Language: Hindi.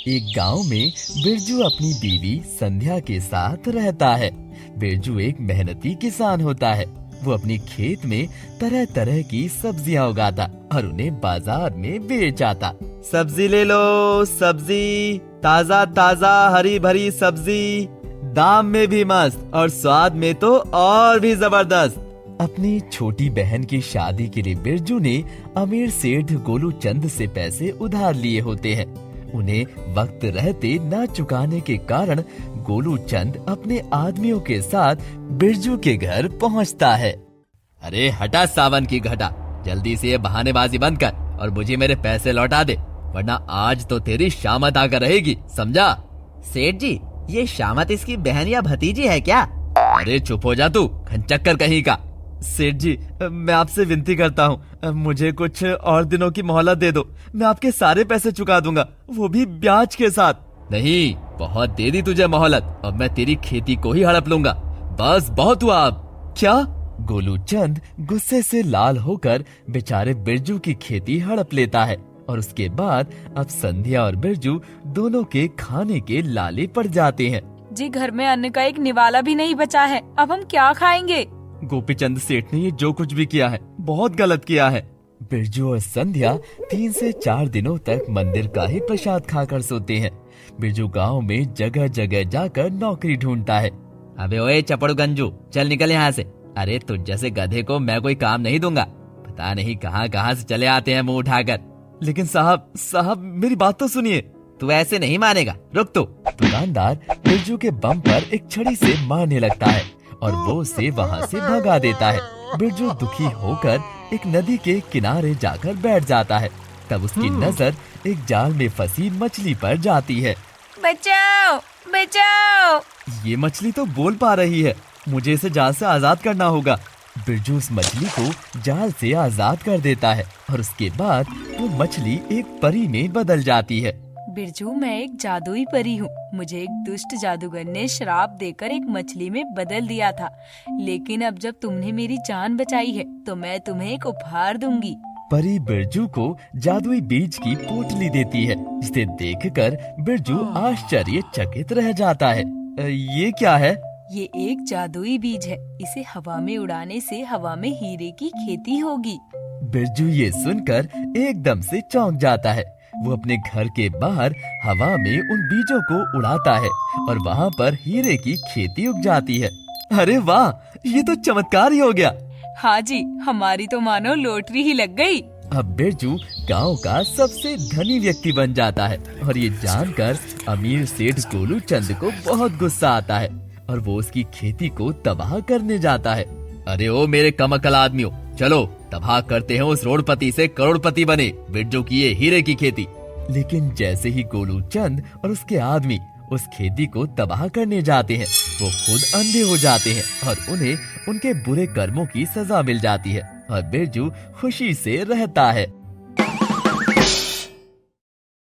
एक गांव में बिरजू अपनी बीवी संध्या के साथ रहता है। बिरजू एक मेहनती किसान होता है। वो अपनी खेत में तरह तरह की सब्जियां उगाता और उन्हें बाजार में बेच आता। सब्जी ले लो, सब्जी ताजा ताजा हरी भरी सब्जी, दाम में भी मस्त और स्वाद में तो और भी जबरदस्त। अपनी छोटी बहन की शादी के लिए बिरजू ने अमीर सेठ गोलू चंद से पैसे उधार लिए होते हैं। उन्हें वक्त रहते न चुकाने के कारण गोलू चंद अपने आदमियों के साथ बिरजू के घर पहुंचता है। अरे हटा सावन की घटा, जल्दी से ये बहानेबाजी बंद कर और मुझे मेरे पैसे लौटा दे, वरना आज तो तेरी शामत आकर रहेगी, समझा? सेठ जी, ये शामत इसकी बहन या भतीजी है क्या? अरे चुप हो जा तू, खंचक्कर कहीं का। सेठ जी, मैं आपसे विनती करता हूँ, मुझे कुछ और दिनों की मोहलत दे दो। मैं आपके सारे पैसे चुका दूंगा, वो भी ब्याज के साथ। नहीं, बहुत दे दी तुझे मोहलत, अब मैं तेरी खेती को ही हड़प लूंगा। बस बहुत हुआ अब। क्या? गोलू चंद गुस्से से लाल होकर बेचारे बिरजू की खेती हड़प लेता है और उसके बाद अब संध्या और बिरजू दोनों के खाने के लाले पड़ जाते हैं। जी, घर में अन्न का एक निवाला भी नहीं बचा है, अब हम क्या खाएंगे? गोपीचंद सेठ ने ये जो कुछ भी किया है बहुत गलत किया है। बिरजू और संध्या 3 से 4 दिनों तक मंदिर का ही प्रसाद खाकर सोते हैं। बिरजू गांव में जगह जगह जाकर नौकरी ढूंढता है। अबे ओए चपड़ गंजू, चल निकल यहाँ से। अरे तुझ जैसे गधे को मैं कोई काम नहीं दूंगा। पता नहीं कहाँ कहाँ से चले आते हैं मुंह उठाकर। लेकिन साहब मेरी बात तो सुनिए। तू ऐसे नहीं मानेगा, रुक तू। दुकानदार बिरजू के बम पर एक छड़ी से मारने लगता है और वो उसे वहाँ से भगा देता है। बिरजू दुखी होकर एक नदी के किनारे जाकर बैठ जाता है। तब उसकी नजर एक जाल में फंसी मछली पर जाती है। बचाओ बचाओ! ये मछली तो बोल पा रही है, मुझे इसे जाल से आजाद करना होगा। बिरजू उस मछली को जाल से आजाद कर देता है और उसके बाद वो मछली एक परी में बदल जाती है। बिरजू, मैं एक जादुई परी हूँ। मुझे एक दुष्ट जादूगर ने श्राप देकर एक मछली में बदल दिया था, लेकिन अब जब तुमने मेरी जान बचाई है तो मैं तुम्हें एक उपहार दूंगी। परी बिरजू को जादुई बीज की पोटली देती है, जिसे देखकर बिरजू आश्चर्यचकित रह जाता है। ये क्या है? ये एक जादुई बीज है, इसे हवा में उड़ाने से हवा में हीरे की खेती होगी। बिरजू ये सुनकर एकदम से चौंक जाता है। वो अपने घर के बाहर हवा में उन बीजों को उड़ाता है और वहाँ पर हीरे की खेती उग जाती है। अरे वाह, ये तो चमत्कार ही हो गया। हाँ जी, हमारी तो मानो लॉटरी ही लग गई। अब बिरजू गांव का सबसे धनी व्यक्ति बन जाता है और ये जानकर अमीर सेठ गोलू चंद को बहुत गुस्सा आता है और वो उसकी खेती को तबाह करने जाता है। अरे ओ मेरे कमअकल आदमियों, चलो तबाह करते हैं उस रोडपति से करोड़पति बने बिरजू की ये हीरे की खेती। लेकिन जैसे ही गोलू चंद और उसके आदमी उस खेती को तबाह करने जाते हैं, वो खुद अंधे हो जाते हैं और उन्हें उनके बुरे कर्मों की सजा मिल जाती है और बिरजू खुशी से रहता है।